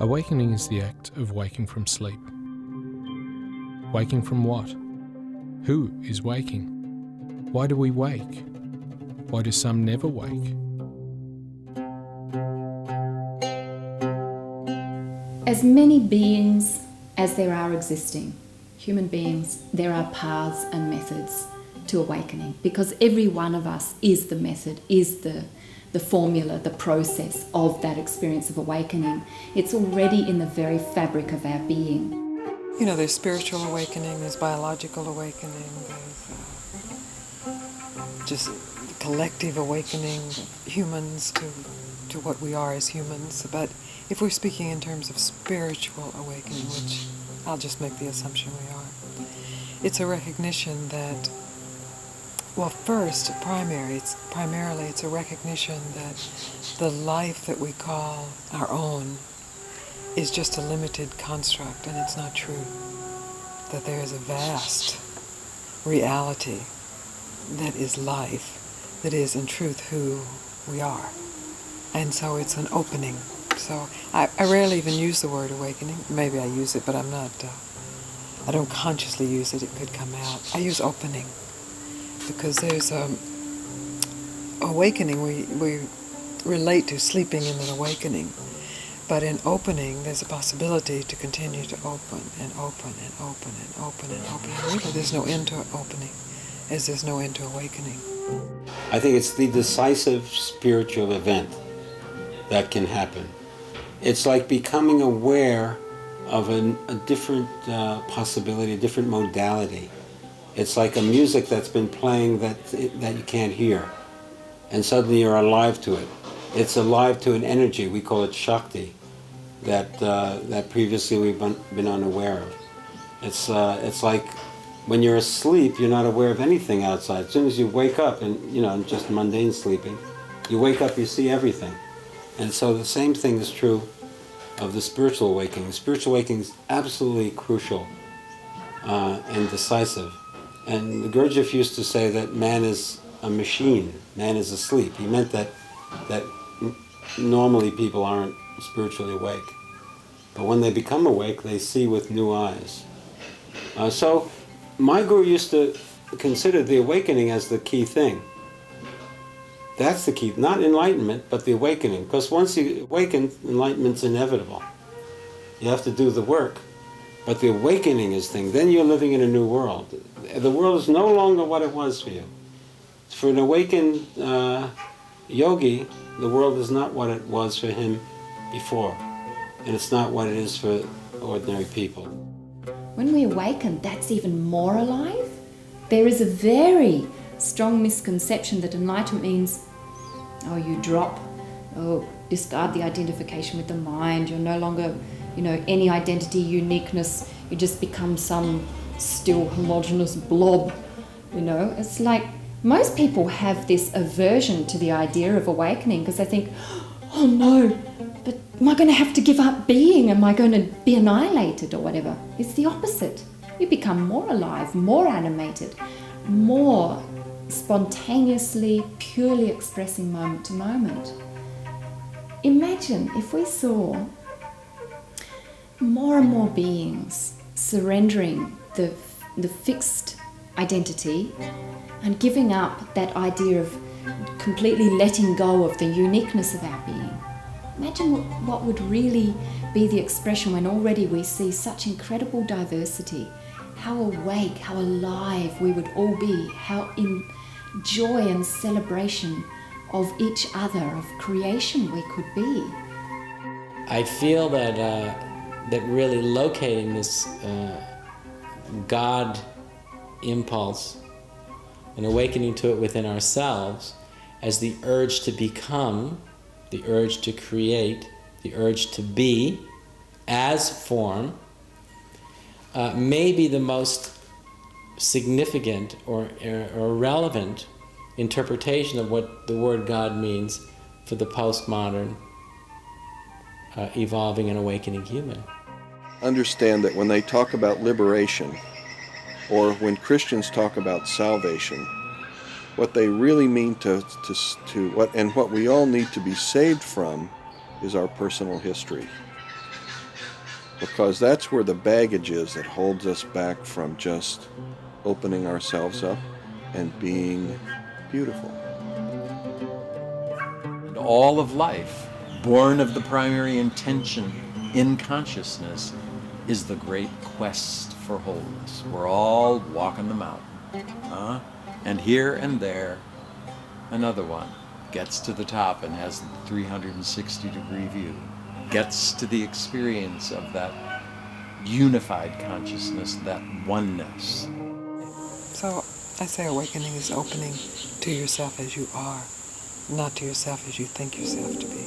Awakening is the act of waking from sleep. Waking from what? Who is waking? Why do we wake? Why do some never wake? As many beings as there are existing, human beings, there are paths and methods to awakening, because every one of us is the method, is the formula, the process of that experience of awakening. It's already in the very fabric of our being. You know, there's spiritual awakening, there's biological awakening, there's just collective awakening, humans to what we are as humans. But if we're speaking in terms of spiritual awakening, which I'll just make the assumption we are, it's a recognition that, well, first, primarily it's a recognition that the life that we call our own is just a limited construct, and it's not true. That there is a vast reality that is life, that is in truth who we are. And so it's an opening. So I rarely even use the word awakening. Maybe I use it, but I don't consciously use it. It could come out. I use opening, because there's awakening, we relate to sleeping in an awakening. But in opening, there's a possibility to continue to open and open and open and open and open. And really, there's no end to opening, as there's no end to awakening. I think it's the decisive spiritual event that can happen. It's like becoming aware of a different possibility, a different modality. It's like a music that's been playing that you can't hear, and suddenly you're alive to it. It's alive to an energy, we call it Shakti, that previously we've been unaware of. It's like when you're asleep, you're not aware of anything outside. As soon as you wake up, and just mundane sleeping, you wake up, you see everything. And so the same thing is true of the spiritual awakening. The spiritual awakening is absolutely crucial and decisive. And Gurdjieff used to say that man is a machine, man is asleep. He meant that normally people aren't spiritually awake. But when they become awake, they see with new eyes. So my guru used to consider the awakening as the key thing. That's the key, not enlightenment, but the awakening. Because once you awaken, enlightenment's inevitable. You have to do the work. But the awakening is thing. Then you're living in a new world. The world is no longer what it was for you. For an awakened yogi, the world is not what it was for him before. And it's not what it is for ordinary people. When we awaken, that's even more alive. There is a very strong misconception that enlightenment means, you drop, discard the identification with the mind, you're no longer, any identity, uniqueness, you just become some still homogeneous blob, It's like most people have this aversion to the idea of awakening because they think, oh no, but am I going to have to give up being? Am I going to be annihilated or whatever? It's the opposite. You become more alive, more animated, more spontaneously, purely expressing moment to moment. Imagine if we saw more and more beings surrendering the fixed identity and giving up that idea of completely letting go of the uniqueness of our being. Imagine what would really be the expression when already we see such incredible diversity, how awake, how alive we would all be, how in joy and celebration of each other, of creation we could be. I feel that really locating this God impulse and awakening to it within ourselves as the urge to become, the urge to create, the urge to be as form, may be the most significant or relevant interpretation of what the word God means for the postmodern evolving and awakening human. Understand that when they talk about liberation, or when Christians talk about salvation, what they really mean to what we all need to be saved from is our personal history. Because that's where the baggage is that holds us back from just opening ourselves up and being beautiful. And all of life, born of the primary intention in consciousness, is the great quest for wholeness. We're all walking the mountain. And here and there, another one gets to the top and has the 360-degree view, gets to the experience of that unified consciousness, that oneness. So I say awakening is opening to yourself as you are, not to yourself as you think yourself to be.